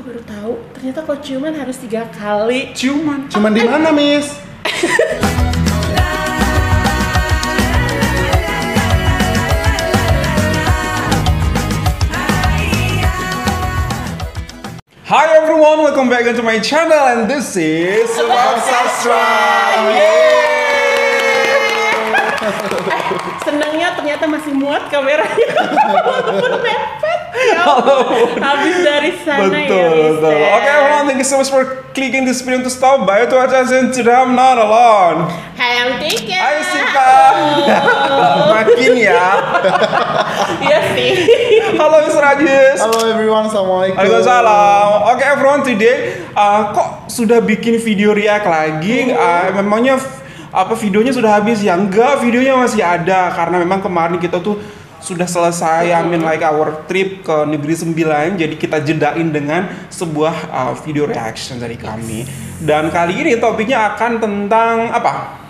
baru tahu ternyata kalau ciuman harus 3 kali. Ciuman Cuman di mana, Miss? Hi everyone, welcome back to my channel and this is Sebab Sastra. Senangnya ternyata masih muat kameranya. Walaupun mepet. Ya ampun. Habis dari sana Betul. ya. Okay everyone, thank you so much for clicking this video to stop by to watch us and today I'm not alone. Hai I'm Tika. Hai Sika. Makin ya. Iya sih. Halo Mr. Rajis. Halo everyone, assalamualaikum. Waalaikumsalam. Oke everyone, today kok sudah bikin video react lagi? Memangnya videonya sudah habis ya? Enggak, videonya masih ada karena memang kemarin kita tuh sudah selesai like our trip ke Negeri Sembilan. Jadi kita jedain dengan sebuah video reaction dari kami. Dan kali ini topiknya akan tentang apa?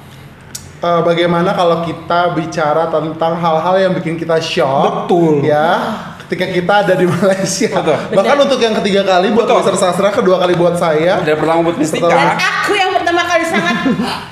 Bagaimana kalau kita bicara tentang hal-hal yang bikin kita shock? Betul. Ya, ketika kita ada di Malaysia. Betul. Bahkan untuk yang ketiga kali buat Betul. Mr. Sastra, kedua kali buat saya. Dan pertama buat Mistika. Dan aku yang pertama kali sangat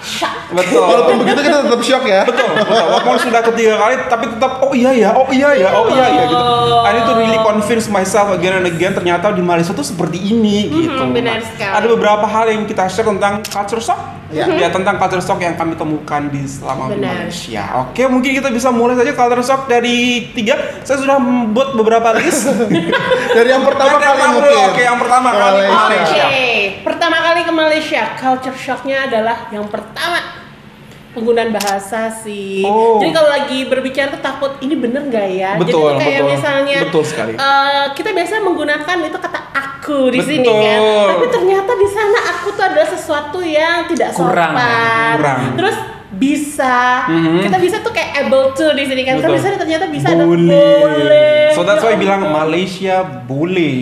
shock. Betul. Walaupun begitu kita tetap shock ya. Betul. Walaupun sudah ketiga kali, tapi tetap oh iya ya gitu. I need to really convince myself again and again. Ternyata di Malaysia tuh seperti ini gitu. Benar sekali. Ada beberapa hal yang kita share tentang culture shock. Ya. Ya tentang culture shock yang kami temukan di selama di Benar. Malaysia. Oke, mungkin kita bisa mulai saja culture shock dari 3. Saya sudah membuat beberapa list. Dari yang pertama Dari kali yang mungkin. Oke, yang pertama kali ke Malaysia. Oke, pertama kali ke Malaysia, culture shocknya adalah yang pertama penggunaan bahasa sih. Oh. Jadi kalau lagi berbicara tuh takut ini bener nggak ya? Betul, Jadi kayak betul. misalnya, Betul sekali. Kita biasa menggunakan itu kata aku di Betul. sini kan. Tapi ternyata di sana aku tuh adalah sesuatu yang tidak Kurang, sopan. kurang. Terus bisa, kita bisa tuh kayak able to di sini kan. Kan Betul. di sana ternyata bisa ada Boleh. boleh. So that's why Ya bilang ampun. Malaysia boleh.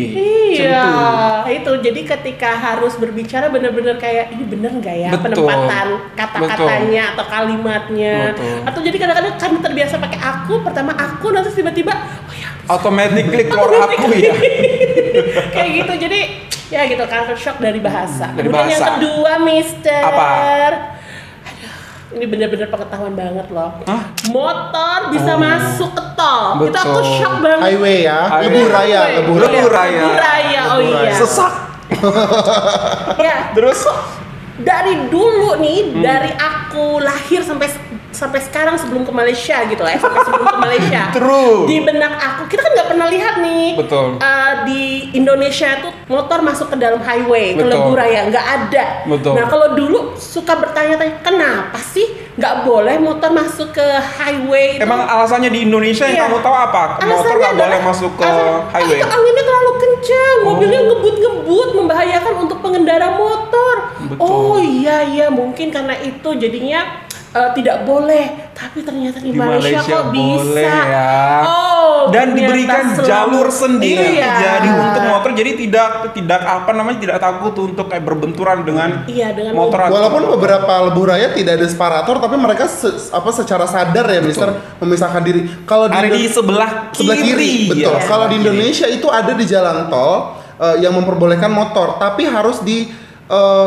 Iya, Macam itu. Jadi ketika harus berbicara benar-benar kayak ini bener nggak ya Betul. penempatan kata-katanya atau kalimatnya. Betul. Atau jadi kadang-kadang kan terbiasa pakai aku, pertama aku, nanti tiba-tiba oh ya Automatically keluar aku ya. kayak gitu. Jadi ya gitu culture shock dari bahasa. Dari Kemudian yang bahasa. kedua, Mister. Apa? Ini benar-benar pengetahuan banget loh. Hah? Motor bisa masuk ke tol. Itu aku Betul. shock banget. Highway ya, Highway. lebuh raya, lebuh raya. Lebuh raya. Lebuh raya, oh Lebuh iya. raya. Sesak. Ya, Terus dari dulu nih, dari aku lahir sampai sekarang sebelum ke Malaysia gitu lah, sampai sebelum ke Malaysia. True. Di benak aku, kita kan nggak pernah lihat nih. Betul. Di Indonesia tuh motor masuk ke dalam highway, ke Betul. lebuh raya, nggak ada. Betul. Nah kalau dulu suka bertanya-tanya, kenapa sih nggak boleh motor masuk ke highway? emang alasannya di Indonesia yang Iya. kamu tahu apa? Motor Alasannya nggak boleh adalah- masuk ke alasannya, highway. itu anginnya terlalu kencang, mobilnya ngebut-ngebut, membahayakan untuk pengendara motor. Betul. Oh iya, mungkin karena itu jadinya tidak boleh. Tapi ternyata di Malaysia kok boleh bisa. ya. Oh, Dan ternyata diberikan jalur sendiri Iya. jadi untuk motor, jadi tidak apa namanya tidak takut untuk kayak berbenturan dengan Iya, dengan motor. atau- Walaupun beberapa lebuh raya tidak ada separator, tapi mereka secara sadar ya, Mister, memisahkan diri. Kalau ada di sebelah kiri, betul. Ya, Kalau di kiri. Indonesia itu ada di jalan tol yang memperbolehkan motor, tapi harus di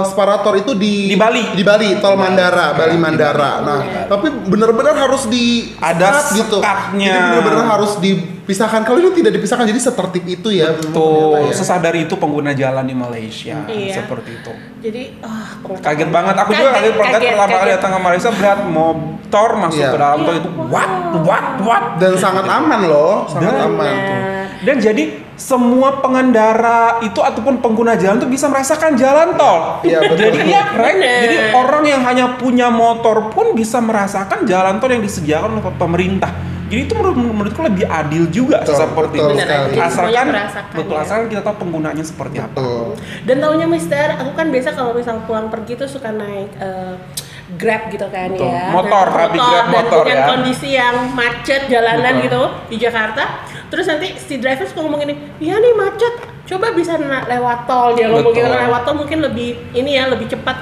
separator itu Di Bali. di Bali, tol Mandara, Bali Mandara. Nah, tapi benar-benar harus di Ada sekat gitu. sekatnya. Jadi benar-benar harus dipisahkan. Kalau ini tidak dipisahkan, jadi setertib itu ya. Tuh, ternyata ya. sesadar itu pengguna jalan di Malaysia Iya. seperti itu. Jadi Kaget banget, aku juga kaget pertama kali datang ke Malaysia melihat motor masuk Iya. ke dalam tol itu. What? Dan sangat aman loh, sangat Dan- aman. Dan jadi semua pengendara itu ataupun pengguna jalan tuh bisa merasakan jalan tol. Iya, betul. Jadi ya, right? Bener. Jadi orang yang hanya punya motor pun bisa merasakan jalan tol yang disediakan oleh pemerintah. Jadi itu menurutku lebih adil juga Betul, seperti betul itu. sekali. Jadi semuanya Asalkan merasakan, betul, ya. asalkan kita tahu penggunanya seperti apa. Betul. Dan taunya Mister, aku kan biasa kalau misal pulang pergi tuh suka naik Grab gitu kan Betul. ya. Motor, tapi Grab dan motor dengan ya. kondisi yang macet jalanan Betul. gitu di Jakarta. Terus nanti si driver suka ngomong gini, iya nih macet, coba bisa lewat tol. Dia ngomong gitu, Betul. lewat tol mungkin lebih ini ya, lebih cepat.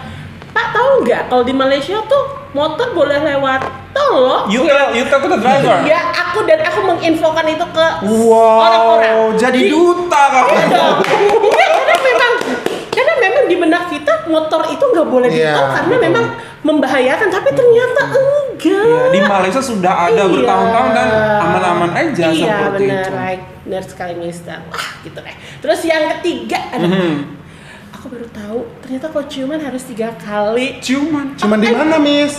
Pak tahu nggak kalau di Malaysia tuh motor boleh lewat tol loh. You tell to the driver. Ya aku menginfokan itu ke Wow, orang-orang. jadi duta kamu. Iya, karena boleh Iya, ditol karena betul. memang membahayakan, tapi ternyata enggak. Ya, di Malaysia sudah ada Iya. bertahun-tahun dan aman-aman aja Iya, seperti benar, itu. right. Benar sekali Mister. Wah, gitu deh. Terus yang ketiga adalah aku baru tahu ternyata kalau ciuman harus 3 kali. Ciuman. Cuman di mana, Miss?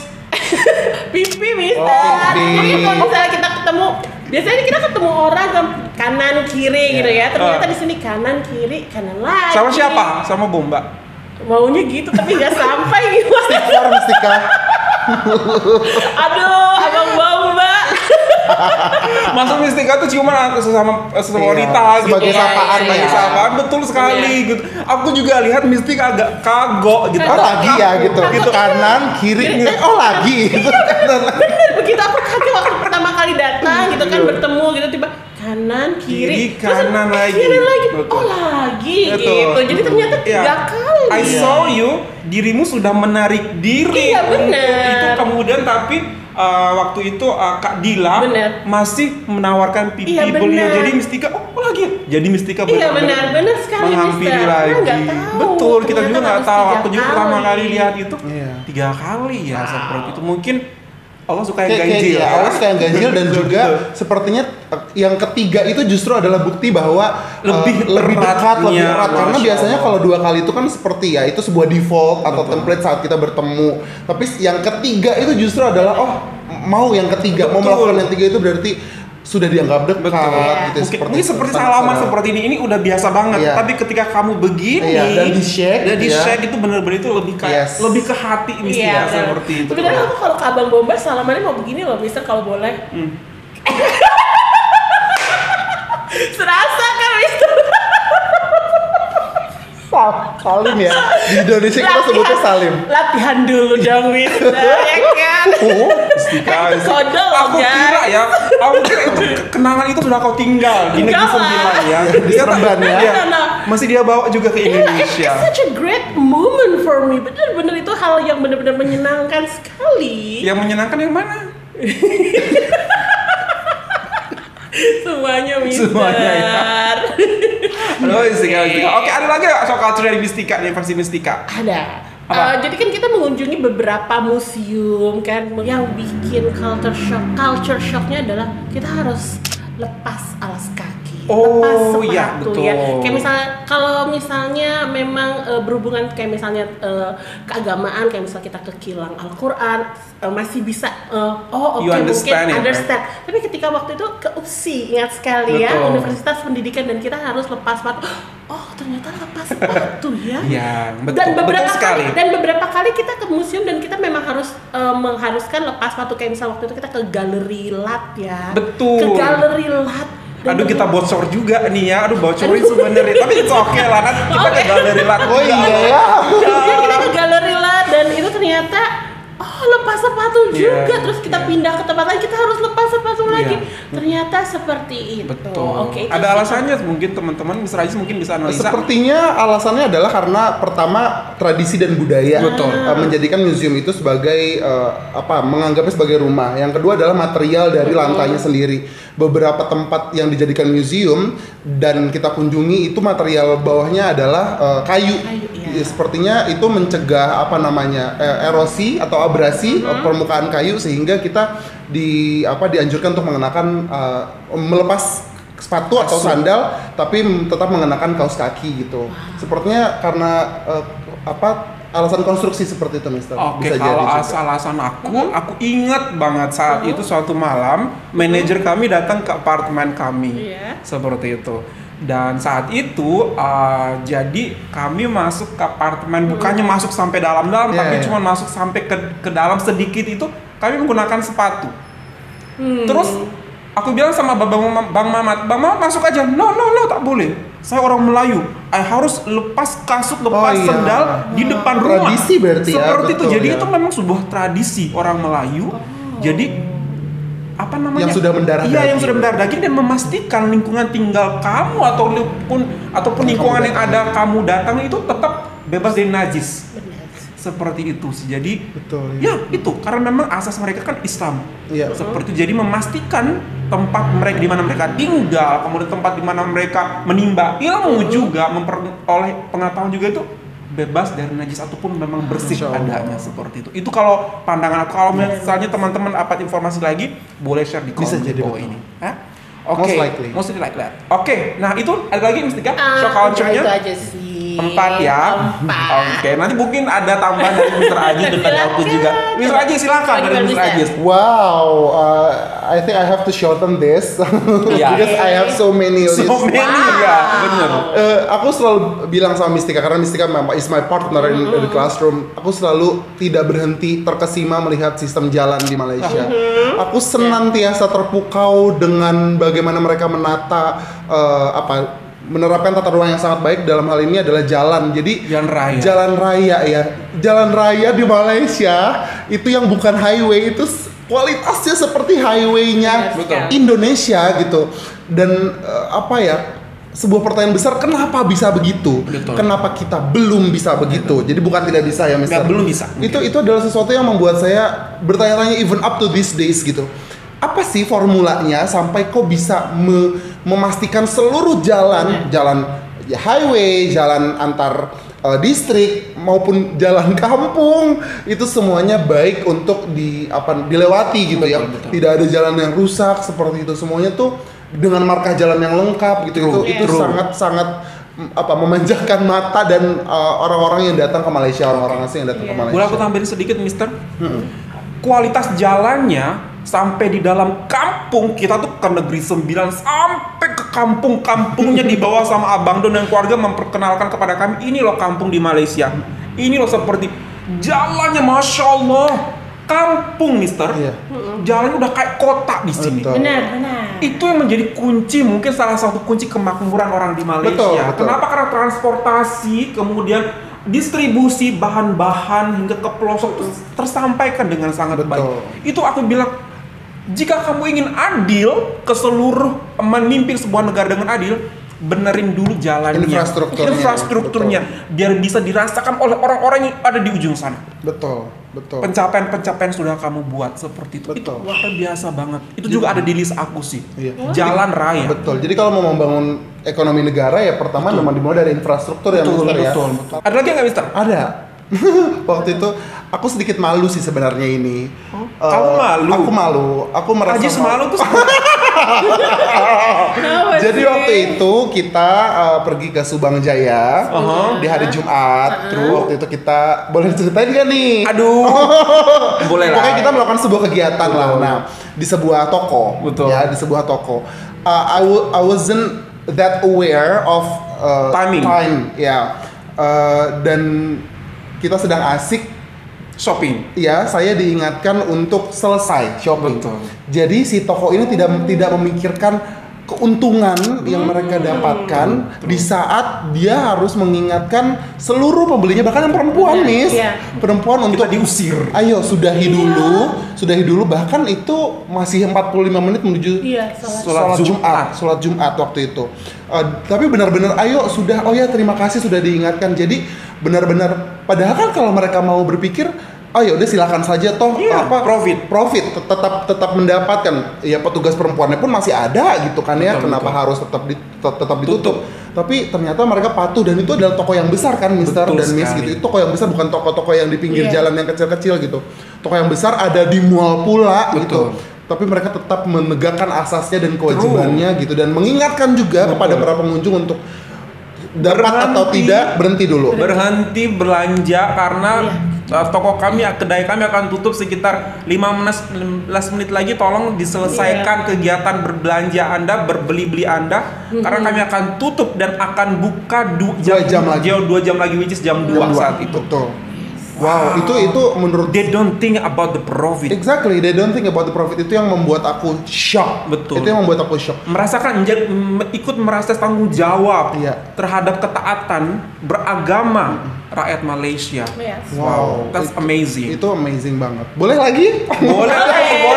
Pipi Mister. Oh, pipi. Jadi kalau misalnya kita ketemu, biasanya kita ketemu orang kan kanan kiri gitu ya. Ternyata di sini kanan kiri kanan lagi. Sama siapa? Sama Bomba. Maunya gitu tapi nggak sampai gimana? Stiker, Mistika. Aduh, abang Bomba. Masuk Mistika tuh ciuman sesama Iya, wanita gitu. sebagai sapaan, sebagai ya. sapaan, betul sekali gitu. Aku juga lihat Mistika agak kagok gitu. Oh lagi ya gitu. Kanan, kiri. Oh lagi gitu. Bener, begitu aku kaget waktu pertama kali datang gitu kan bertemu gitu tiba kanan kiri kanan lagi. kanan lagi Betul. oh lagi Betul. gitu jadi ternyata 3 Ya. kali. I saw you, dirimu sudah menarik diri Iya, untuk bener. itu, kemudian tapi waktu itu Kak Dila Bener. masih menawarkan pipi Iya, beliau, bener. jadi Mistika lagi ya? Jadi Mistika Iya, benar-benar benar sekali, menghampiri Mister. lagi. Karena nggak tahu, Betul, kita juga ternyata nggak harus tahu. 3 Aku juga pertama kali. kali lihat itu Iya. 3 kali ya seperti itu. Mungkin Allah suka yang Kayak ganjil ya, Allah suka yang ganjil dan Betul, juga betul. sepertinya yang ketiga itu justru adalah bukti bahwa Lebih lebih dekat, lebih eratnya, erat karena Masya biasanya Allah. kalau 2 kali itu kan seperti ya itu sebuah default atau Betul. template saat kita bertemu. Tapi yang ketiga itu justru adalah mau yang ketiga, mau Betul. melakukan yang ketiga itu berarti sudah dianggap dekat Betul. gitu ya, Mungkin seperti itu. salaman Sangat- seperti ini udah biasa banget. Iya. Tapi ketika kamu begini Iya, dan di-shake dan gitu ya. di-shake itu benar-benar itu lebih ke Yes. lebih ke hati mesti ya benar. seperti itu. Sebenarnya aku kalau ke abang Bomba salamannya mau begini loh Mister kalau boleh. Serasa kan Mister? Salim ya. Di Indonesia kita sebutnya salim. Latihan dulu dong Mister, ya kan? Guys, Episode loh, aku kira guys. ya, aku kira itu kenangan itu sudah kau tinggal di negeri Enggak lah. sembilan ya. Di Seremban ya. Iya. Nah. Masih dia bawa juga ke Yeah, Indonesia. it's such a great moment for me. Bener-bener itu hal yang bener-bener menyenangkan sekali. Yang menyenangkan yang mana? Semuanya Mister. Semuanya, ya. Aduh, Mistika. Oke, ada lagi nggak soal culture dari Mistika nih, versi Mistika? Ada. Apa? Jadi kan kita mengunjungi beberapa museum kan, yang bikin culture shocknya adalah kita harus lepas alas kaki, Oh, lepas sepatu iya, betul. ya. Kayak misalnya kalau misalnya memang berhubungan kayak misalnya keagamaan, kayak misalnya kita ke kilang Al-Qur'an masih bisa oke, You understand mungkin it, understand. Tapi ketika waktu itu ke UPSI, ingat sekali ya, Betul. Universitas Pendidikan, dan kita harus lepas sepatu. Oh, ternyata lepas sepatu ya. Iya, betul. Dan beberapa betul sekali. kali, dan beberapa kali kita ke museum dan kita memang harus mengharuskan lepas sepatu, kayak misalnya waktu itu kita ke galeri Lat ya. Betul. Ke galeri Lat. Dan Aduh, kita ternyata- bocor juga nih ya. Aduh, bocorin sebenarnya. Tapi itu oke lah, nanti kita ke Oke. galeri Lat Oh juga. iya ya. Ya, kita ke galeri Lat dan itu ternyata lepas sepatu juga. Iya, Terus kita iya. pindah ke tempat lain, kita harus lepas sepatu lagi. Iya. Ternyata seperti itu. Betul. Oke, itu Ada sih. alasannya mungkin teman-teman Mr. Ajis mungkin bisa analisa. Sepertinya alasannya adalah karena pertama tradisi dan budaya. Betul. Menjadikan museum itu sebagai menganggapnya sebagai rumah. Yang kedua adalah material dari lantainya sendiri. Beberapa tempat yang dijadikan museum dan kita kunjungi itu material bawahnya adalah kayu. Kayu, iya. Ya, sepertinya itu mencegah erosi atau abrasi permukaan kayu sehingga kita dianjurkan untuk mengenakan melepas sepatu atau sandal tapi tetap mengenakan kaos kaki gitu. Sepertinya karena alasan konstruksi seperti itu, Mister. Oke, Bisa kalau juga. alasan aku ingat banget saat itu suatu malam manajer kami datang ke apartemen kami, Iya. seperti itu. Dan saat itu jadi kami masuk ke apartemen, bukannya masuk sampai dalam-dalam, Iya, tapi iya. cuma masuk sampai ke dalam sedikit itu kami menggunakan sepatu. Terus aku bilang sama Bang Mamat masuk aja. No, tak boleh. Saya orang Melayu. Harus lepas kasut, lepas iya. sendal di depan rumah. Tradisi berarti ya, Seperti itu. betul, Jadi ya. itu memang sebuah tradisi orang Melayu. Jadi apa namanya? Yang sudah mendarah Iya, daging. yang sudah mendarah daging dan memastikan lingkungan tinggal kamu ataupun lingkungan yang ada kamu datang itu tetap bebas dari najis. Benar. Seperti itu sih. Jadi Betul. ya itu karena memang asas mereka kan Islam. Iya. Seperti itu. Jadi memastikan tempat mereka di mana mereka tinggal, kemudian tempat di mana mereka menimba ilmu juga, memperoleh pengetahuan juga itu bebas dari najis ataupun memang bersih Insya Allah. adanya seperti itu. Itu kalau pandangan aku. Kalau misalnya teman-teman dapat informasi lagi, boleh share di Bisa kolom jadi bawah betul. ini. Oke, Most likely. mostly like that. Oke, nah itu ada lagi Mistika? Show Itu culture-nya? aja sih. 4 ya. Oke, nanti mungkin ada tambahan dari Mr. Ajis dan dari aku juga. Mr. Ajis silakan dari Mr. Ajis. Wow, I think I have to shorten this Iya. because I have so many lists. So many ya, bener. Aku selalu bilang sama Mistika karena Mistika memang is my partner in the classroom. Aku selalu tidak berhenti terkesima melihat sistem jalan di Malaysia. Aku senantiasa terpukau dengan bagaimana mereka menata menerapkan tata ruang yang sangat baik dalam hal ini adalah jalan. Jadi Jalan raya. Jalan raya di Malaysia itu yang bukan highway itu kualitasnya seperti highway-nya Betul. Indonesia gitu. Dan sebuah pertanyaan besar, kenapa bisa begitu? Betul. Kenapa kita belum bisa begitu? Jadi bukan tidak bisa ya, Mister. Belum bisa. Itu adalah sesuatu yang membuat saya bertanya-tanya even up to these days gitu. Apa sih formulanya sampai kok bisa memastikan seluruh jalan ya highway, jalan antar distrik maupun jalan kampung itu semuanya baik untuk dilewati gitu ya. Betul. Tidak ada jalan yang rusak seperti itu, semuanya tuh dengan markah jalan yang lengkap gitu. Itu sangat memanjakan mata dan orang-orang yang datang ke Malaysia, orang-orang asing yang datang ke Malaysia. Boleh aku tambahin sedikit, Mister? Kualitas jalannya sampai di dalam kampung kita tuh ke negeri 9 sampai ke kampung-kampungnya di bawah sama Abang Don dan keluarga memperkenalkan kepada kami, ini loh kampung di Malaysia, ini loh seperti jalannya, masya Allah, kampung Mister, jalannya udah kayak kota di sini. Betul. Benar. Itu yang menjadi kunci, mungkin salah satu kunci kemakmuran orang di Malaysia. Betul. Kenapa? Karena transportasi, kemudian distribusi bahan-bahan hingga ke pelosok itu tersampaikan dengan sangat baik. Itu aku bilang, jika kamu ingin adil ke seluruh, memimpin sebuah negara dengan adil, benerin dulu jalannya, infrastrukturnya, biar bisa dirasakan oleh orang-orang yang ada di ujung sana. Betul. Pencapaian sudah kamu buat seperti itu. Itu luar biasa banget. Itu juga ada di list aku sih. Jalan raya. Betul. Jadi kalau mau membangun ekonomi negara ya pertama memang dimulai dari infrastruktur ya, Mister ya. Betul. Ada lagi nggak, Mister? Ada. Waktu itu aku sedikit malu sih sebenarnya ini. Kamu malu? Aku malu. Aku merasa Ajis malu tuh. Jadi waktu itu kita pergi ke Subang Jaya di hari Jumat. Terus waktu itu kita boleh ceritain nggak nih? Aduh. Boleh lah. Pokoknya kita melakukan sebuah kegiatan lah. Nah, di sebuah toko. Betul. Ya, di sebuah toko. I wasn't that aware of time. Ya. Dan kita sedang asik shopping. Ya, saya diingatkan untuk selesai shopping. Betul. Jadi si toko ini tidak memikirkan keuntungan yang mereka dapatkan di saat dia harus mengingatkan seluruh pembelinya, bahkan yang perempuan, Miss. Perempuan untuk diusir. Ayo sudahi dulu, bahkan itu masih 45 menit menuju sholat Jumat waktu itu. Tapi benar-benar ayo sudah, oh ya terima kasih sudah diingatkan. Jadi benar-benar, padahal kan kalau mereka mau berpikir, oh ya udah silakan saja toh profit tetap mendapatkan, ya petugas perempuannya pun masih ada gitu kan ya, kenapa harus tetap ditutup. Tapi ternyata mereka patuh, dan itu adalah toko yang besar kan, Mister dan Miss gitu. Itu toko yang besar, bukan toko-toko yang di pinggir jalan yang kecil-kecil gitu. Toko yang besar ada di mall pula gitu. Tapi mereka tetap menegakkan asasnya dan kewajibannya gitu, dan mengingatkan juga kepada para pengunjung untuk dapat atau tidak berhenti dulu. Berhenti belanja karena toko kami, kedai kami akan tutup sekitar 15 menit lagi. Tolong diselesaikan kegiatan berbelanja Anda, berbeli-beli Anda, karena kami akan tutup dan akan buka 2 jam lagi, which is jam 2 saat itu. Betul. Wow, itu menurut they don't think about the profit. Exactly, they don't think about the profit. Itu yang membuat aku shock. Betul. Itu yang membuat aku shock. Merasakan ikut merasa tanggung jawab terhadap ketaatan beragama rakyat Malaysia. Wow, that's amazing. Itu amazing banget. Boleh lagi? Boleh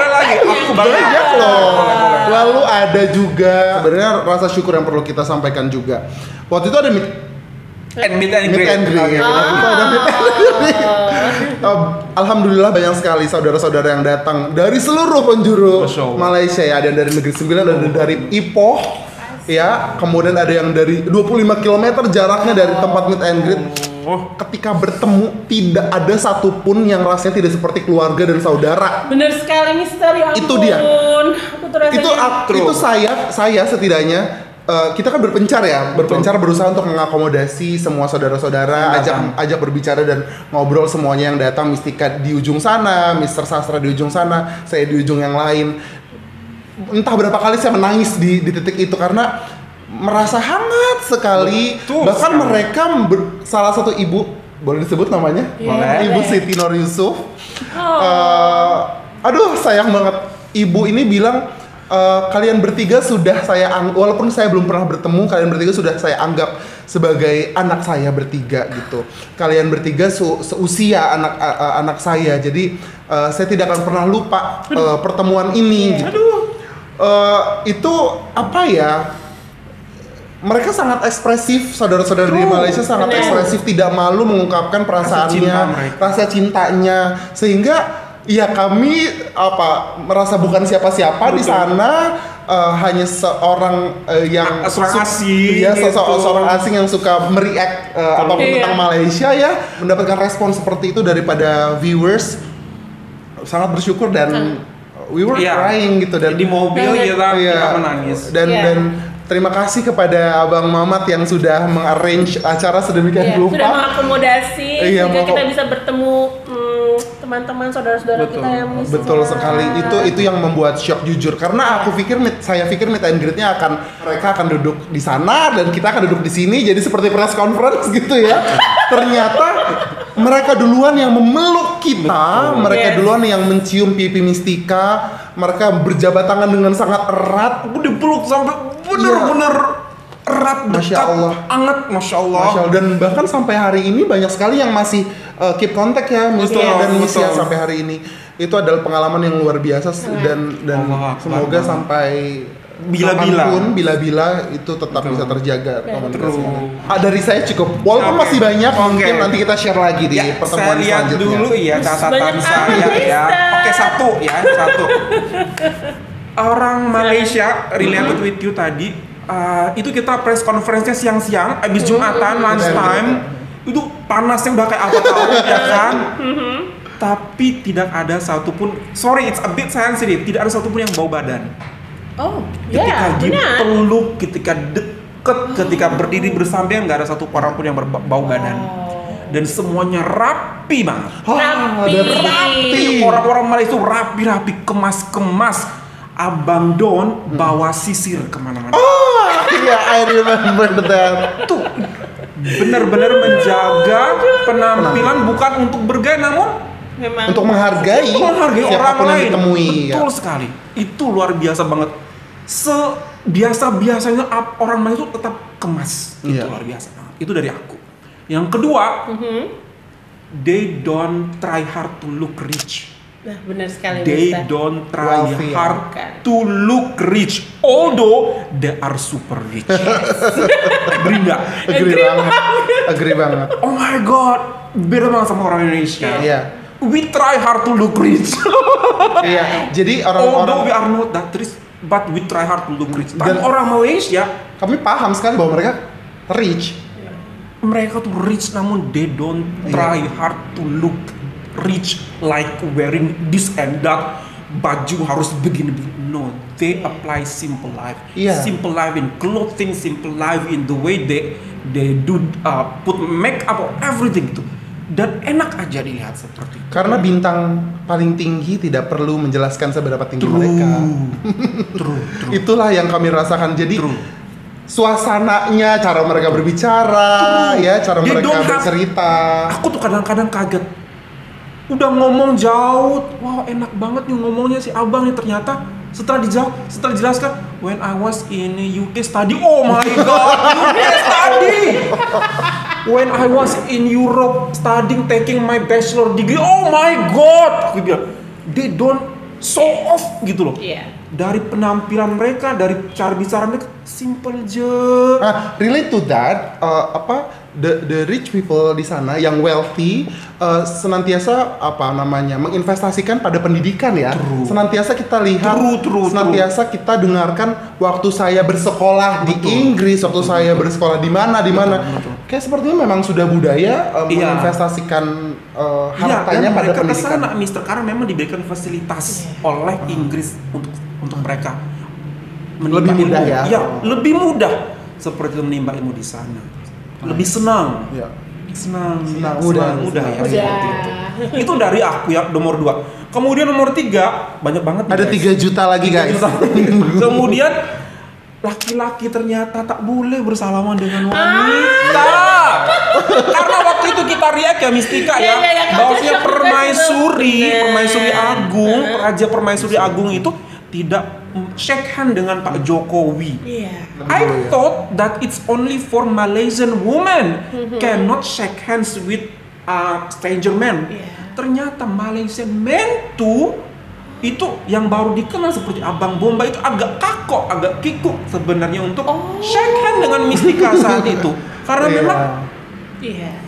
lagi. Aku banyak loh. Lalu ada juga sebenarnya rasa syukur yang perlu kita sampaikan juga. Waktu itu ada meet and greet. Alhamdulillah banyak sekali saudara-saudara yang datang dari seluruh penjuru Malaysia ya. Ada yang dari Negeri Sembilan, ada yang dari Ipoh ya. Kemudian ada yang dari 25 km jaraknya dari tempat meet and greet. ketika bertemu tidak ada satupun yang rasanya tidak seperti keluarga dan saudara. Bener sekali misteri, ampun. Itu dia. Aku tuh rasanya Itu saya setidaknya kita kan berpencar berusaha untuk mengakomodasi semua saudara-saudara, ajak berbicara dan ngobrol semuanya yang datang. Mistika di ujung sana, Mr. Sastra di ujung sana, saya di ujung yang lain. Entah berapa kali saya menangis di titik itu karena merasa hangat sekali. Bahkan mereka salah satu ibu, boleh disebut namanya? Ibu Siti Nur Yusuf. Aduh sayang banget. Ibu ini bilang kalian bertiga sudah walaupun saya belum pernah bertemu, kalian bertiga sudah saya anggap sebagai anak saya bertiga gitu. Kalian bertiga seusia anak saya. Jadi saya tidak akan pernah lupa pertemuan ini gitu. Itu apa ya? Mereka sangat ekspresif, saudara-saudara di Malaysia sangat ekspresif, tidak malu mengungkapkan perasaannya, rasa cintanya, sehingga ya kami merasa bukan siapa-siapa di sana, hanya seorang yang seorang asing, seorang asing yang suka mereact apapun tentang Malaysia ya, mendapatkan respon seperti itu daripada viewers, sangat bersyukur dan we were crying gitu, dan di mobil kita menangis dan terima kasih kepada Abang Mamat yang sudah mengarrange acara sedemikian rupa. Sudah mengakomodasi sehingga kita bisa bertemu teman-teman saudara-saudara kita yang muslim. Betul sekali. Itu yang membuat shock jujur karena saya pikir meet and greet-nya mereka akan duduk di sana dan kita akan duduk di sini jadi seperti press conference gitu ya. Ternyata mereka duluan yang memeluk kita, mereka duluan yang mencium pipi Mistika, mereka berjabat tangan dengan sangat erat, dipeluk sampai bener-bener erat, dekat, hangat, Masya Allah. Dan bahkan sampai hari ini banyak sekali yang masih keep contact ya, dan Misia sampai hari ini. Itu adalah pengalaman yang luar biasa dan semoga sampai bila-bila itu tetap bisa terjaga komunikasinya. Dari saya cukup, walaupun masih banyak, mungkin nanti kita share lagi di pertemuan selanjutnya. Saya lihat dulu ya catatan saya ya. Oke, satu. Orang Malaysia related with you tadi, itu kita press conference-nya siang-siang, abis Jumatan, lunch time, itu panasnya udah kayak apa tahu ya kan? Tapi tidak ada satupun, sorry it's a bit sensitive, tidak ada satupun yang bau badan. Ketika dipeluk, ketika deket, ketika berdiri bersampingan, nggak ada satu orang pun yang berbau badan. Dan semuanya rapi banget. Rapi. Orang-orang Malaysia itu rapi-rapi, kemas-kemas. Abang Don bawa sisir kemana-mana. I remember that. Tuh benar-benar menjaga penampilan bukan untuk bergaya namun untuk menghargai orang lain. Ditemui, betul sekali. Itu luar biasa banget. Biasa-biasanya orang Malaysia itu tetap kemas. Itu luar biasa banget. Itu dari aku. Yang kedua, they don't try hard to look rich. Nah, benar sekali. They don't try hard to look rich, although they are super rich. Agree nggak? Agree banget. Oh my god, beda banget sama orang Indonesia. We try hard to look rich. Jadi although we are not that rich, but we try hard to look rich. Dan orang Malaysia, kami paham sekali bahwa mereka rich. Mereka tuh rich, namun they don't try hard to look rich like wearing this and that, baju harus begini. No, they apply simple life. Simple life in clothing, simple life in the way they do put makeup or everything itu. Dan enak aja dilihat seperti itu. Karena bintang paling tinggi tidak perlu menjelaskan seberapa tinggi mereka. True. Itulah yang kami rasakan. Jadi suasananya, cara mereka berbicara, cara mereka bercerita. Aku tuh kadang-kadang kaget. Udah ngomong jauh, wow enak banget nih ngomongnya si abang nih, ternyata setelah dijelaskan, when I was in UK study, oh my god, UK study. When I was in Europe studying, taking my bachelor degree, oh my god, aku bilang, they don't show off gitu loh. Dari penampilan mereka, dari cara bicara mereka, simple aja. Relate to that, the rich people di sana yang wealthy senantiasa menginvestasikan pada pendidikan ya. Senantiasa kita lihat, senantiasa kita dengarkan waktu saya bersekolah di Inggris, waktu saya bersekolah di mana. kayak sepertinya memang sudah budaya menginvestasikan hartanya pada mereka pendidikan. kesana, Mister, karena memang diberikan fasilitas oleh Inggris untuk mereka menimba Lebih mudah ilmu. ya? Ya, lebih mudah seperti itu menimba ilmu di sana. Lebih senang. Ya. Senang, mudah ya Mudah. seperti itu dari aku ya, nomor 2. Kemudian nomor 3 banyak banget nih, Ada guys. 3 juta lagi 3 guys. juta. Kemudian laki-laki ternyata tak boleh bersalaman dengan wanita. Karena waktu itu kita react ya, Mistika ya, bahwasanya permaisuri agung, Raja Permaisuri Agung itu tidak shake hand dengan Pak Jokowi. I thought that it's only for Malaysian women cannot shake hands with a stranger man. Ternyata Malaysian men tuh itu yang baru dikenal seperti Abang Bomba itu agak kakok, agak kikuk sebenarnya untuk shake hand dengan Mistika saat itu. Karena memang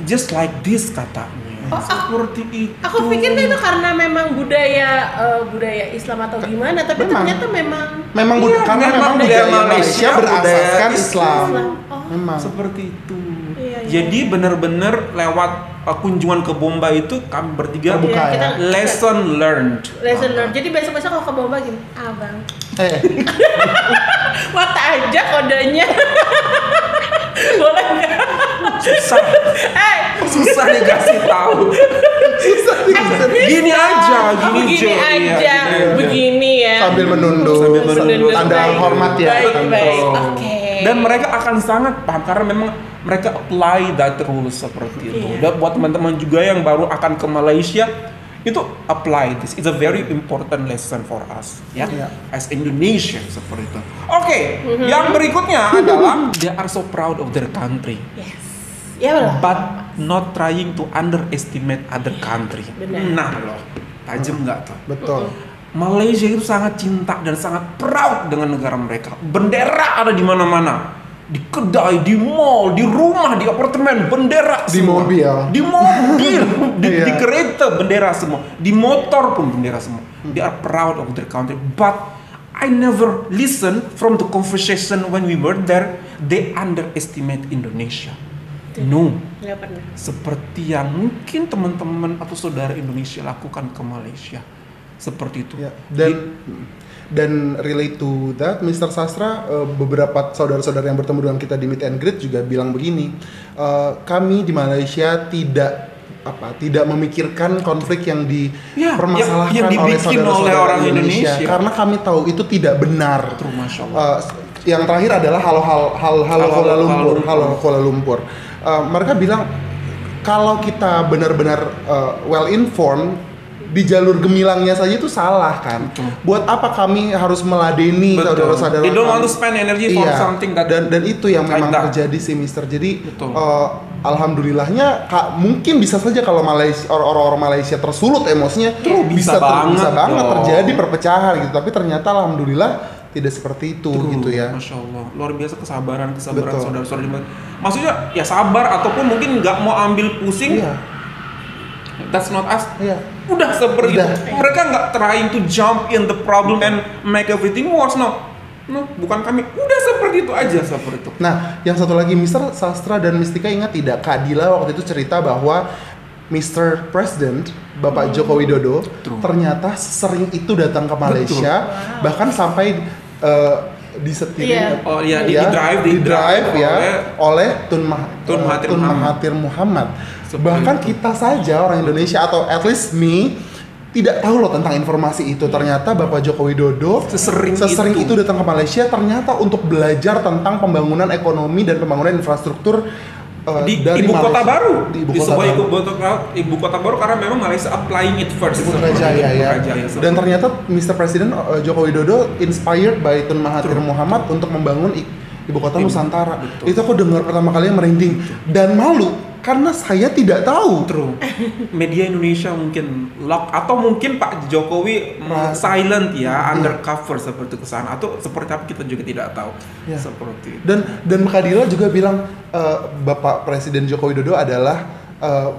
just like this katanya. Seperti itu. Aku pikir itu karena memang budaya Islam atau gimana, tapi ternyata Memang karena memang budaya Malaysia berasaskan Islam. Memang seperti itu. Jadi benar-benar lewat kunjungan ke Bomba itu kami bertiga terbuka ya. Lesson learned. Jadi besok-besok kalau ke Bomba gini, Abang. Mata aja kodenya. Boleh nggak? Susah dikasih tahu. Gini aja. Begini ya. Sambil menunduk. Tanda hormat ya. Baik. Oke. Dan mereka akan sangat paham karena memang mereka apply that rules seperti itu. Dan buat teman-teman juga yang baru akan ke Malaysia, itu apply this. It's a very important lesson for us, ya, as Indonesia seperti itu. Oke, yang berikutnya adalah they are so proud of their country, but not trying to underestimate other country. Nah loh, tajam nggak tuh? Betul. Malaysia itu sangat cinta dan sangat proud dengan negara mereka. Bendera ada di mana-mana. Di kedai, di mall, di rumah, di apartemen, bendera semua. Di mobil, di kereta bendera semua. Di motor pun bendera semua. They are proud of their country. But I never listen from the conversation when we were there. They underestimate Indonesia. No. Nggak pernah. Seperti yang mungkin teman-teman atau saudara Indonesia lakukan ke Malaysia. Seperti itu. Dan relate to that, Mr. Sastra, beberapa saudara-saudara yang bertemu dengan kita di Meet and Greet juga bilang begini, kami di Malaysia tidak memikirkan konflik yang dipermasalahkan yang oleh saudara-saudara orang Indonesia karena kami tahu itu tidak benar. Masya Allah. Yang terakhir adalah halo Kuala Lumpur. Mereka bilang kalau kita benar-benar well informed, di jalur gemilangnya saja itu salah kan. Buat apa kami harus meladeni saudara-saudara kami? They don't want to spend energy for something that dan itu yang memang terjadi sih, Mister. Jadi alhamdulillahnya mungkin bisa saja kalau orang-orang Malaysia tersulut emosinya, bisa banget terjadi perpecahan gitu. Tapi ternyata alhamdulillah tidak seperti itu gitu ya. Masya Allah, luar biasa kesabaran saudara-saudara. Maksudnya ya sabar ataupun mungkin nggak mau ambil pusing. That's not us. Udah seperti itu. Mereka nggak trying to jump in the problem and make everything worse. No, bukan kami. Udah seperti itu aja, seperti itu. Nah, yang satu lagi, Mr. Sastra dan Mistika ingat tidak? Kak Dila waktu itu cerita bahwa Mr. President, Bapak Joko Widodo, ternyata sering itu datang ke Malaysia, bahkan sampai disetirin, di drive oleh Tun Mahathir Muhammad. Bahkan kita saja orang Indonesia atau at least me tidak tahu loh tentang informasi itu. Ternyata Bapak Joko Widodo sesering itu datang ke Malaysia ternyata untuk belajar tentang pembangunan ekonomi dan pembangunan infrastruktur di dari ibu Malaysia. Kota baru. Di sebuah ibu kota baru karena memang Malaysia applying it first. Putrajaya. Dan ternyata Mr. President Joko Widodo inspired by Tun Mahathir Muhammad untuk membangun ibu kota Nusantara. Itu aku dengar pertama kali merinding dan malu karena saya tidak tahu. Media Indonesia mungkin lock atau mungkin Pak Jokowi silent undercover seperti ke sana atau seperti apa kita juga tidak tahu. Seperti itu. Dan Kadila juga bilang Bapak Presiden Joko Widodo adalah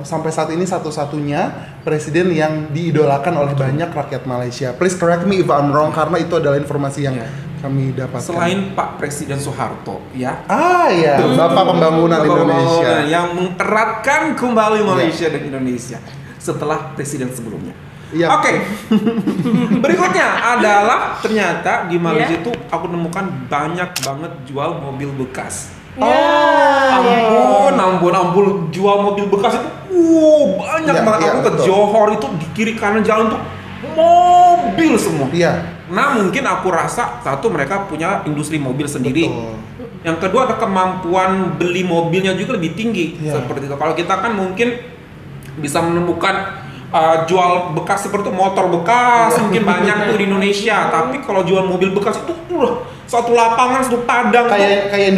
sampai saat ini satu-satunya presiden yang diidolakan oleh banyak rakyat Malaysia. Please correct me if I'm wrong karena itu adalah informasi yang kami dapatkan. Selain Pak Presiden Soeharto, ya. Iya, Bapak Pembangunan Bapak Indonesia. Pembangunan yang mengeratkan kembali Malaysia dan Indonesia setelah presiden sebelumnya. Iya. Oke. Berikutnya adalah ternyata di Malaysia itu aku nemukan banyak banget jual mobil bekas. Ampun, jual mobil bekas itu banyak banget. Aku ke Johor itu di kiri kanan jalan tuh mobil semua. Iya. Nah, mungkin aku rasa satu mereka punya industri mobil sendiri. Betul. Yang kedua ada kemampuan beli mobilnya juga lebih tinggi. Iya. Seperti itu. Kalau kita kan mungkin bisa menemukan jual bekas seperti motor bekas mungkin banyak tuh di Indonesia. Tapi kalau jual mobil bekas itu satu lapangan, satu padang. Kayak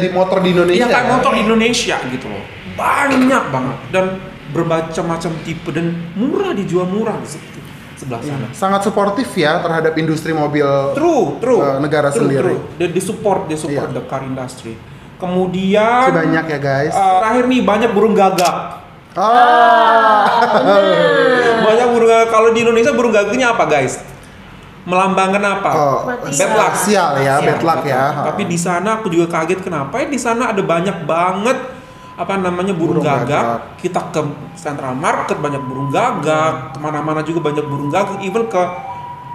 di motor di Indonesia. Iya, kayak motor di Indonesia gitu loh. Banyak banget dan bermacam-macam tipe dan murah, dijual murah di sebelah sana. Sangat suportif ya terhadap industri mobil negara sendiri. Dia disupport the car industry. Kemudian banyak ya guys. Terakhir nih banyak burung gagak. Benar. Banyak burung gagak. Kalau di Indonesia burung gagaknya apa guys? Melambangkan apa? Bad luck. Sial ya, bad luck ya. Tapi di sana aku juga kaget kenapa ya di sana ada banyak banget burung gagak. Kita ke Central Market banyak burung gagak, kemana-mana juga banyak burung gagak, even ke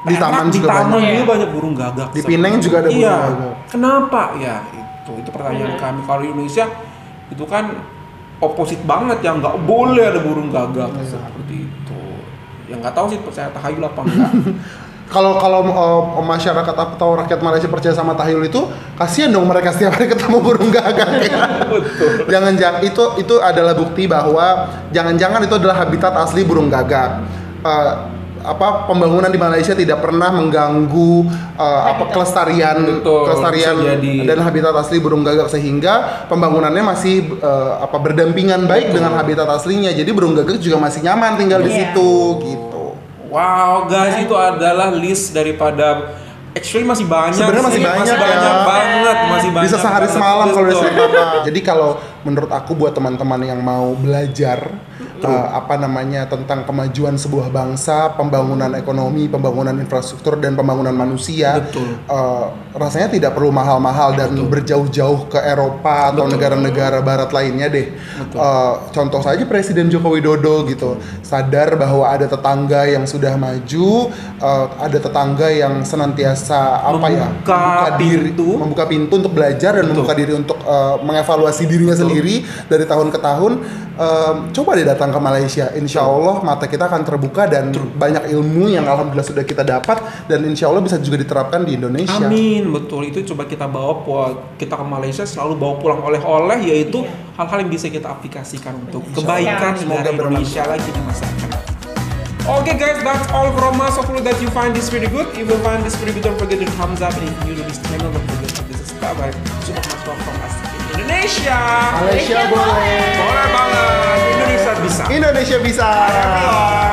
di taman juga banyak burung gagak. Di Pineng juga ada burung gagak. Kenapa? Ya itu pertanyaan kami. Kalau di Indonesia itu kan oposit banget ya, nggak boleh ada burung gagak seperti itu. Yang nggak tahu sih saya tahayul apa enggak. Kalau masyarakat atau rakyat Malaysia percaya sama tahayul itu, kasihan dong mereka setiap hari ketemu burung gagak. Betul. Jangan-jangan itu adalah bukti bahwa jangan-jangan itu adalah habitat asli burung gagak. Pembangunan di Malaysia tidak pernah mengganggu kelestarian dan habitat asli burung gagak, sehingga pembangunannya masih berdampingan baik dengan habitat aslinya. Jadi burung gagak juga masih nyaman tinggal di situ gitu. Wow guys, itu adalah list daripada actually masih banyak. Sebenarnya masih banyak banget, masih banyak. Bisa sehari semalam kalau diceritakan. Jadi kalau menurut aku buat teman-teman yang mau belajar tentang kemajuan sebuah bangsa, pembangunan ekonomi, pembangunan infrastruktur dan pembangunan manusia, rasanya tidak perlu mahal-mahal dan berjauh-jauh ke Eropa atau negara-negara barat lainnya deh. Contoh saja Presiden Joko Widodo gitu, sadar bahwa ada tetangga yang sudah maju, ada tetangga yang senantiasa membuka pintu untuk belajar dan membuka diri untuk mengevaluasi dirinya sendiri dari tahun ke tahun. Coba deh datang ke Malaysia, insya Allah mata kita akan terbuka dan banyak ilmu yang alhamdulillah sudah kita dapat dan insya Allah bisa juga diterapkan di Indonesia. Amin, betul. Itu coba kita bawa kita ke Malaysia selalu bawa pulang oleh-oleh, yaitu hal-hal yang bisa kita aplikasikan untuk kebaikan negara Indonesia lagi di masa akan. Okay guys, that's all from us. Hopefully that you find this really good. If you find this really good, don't forget to thumbs up, and if you're new to this channel, don't forget to subscribe. Super much love from us in Indonesia. Malaysia boleh. Boleh banget. Indonesia bisa. Indonesia bisa. Bye everyone.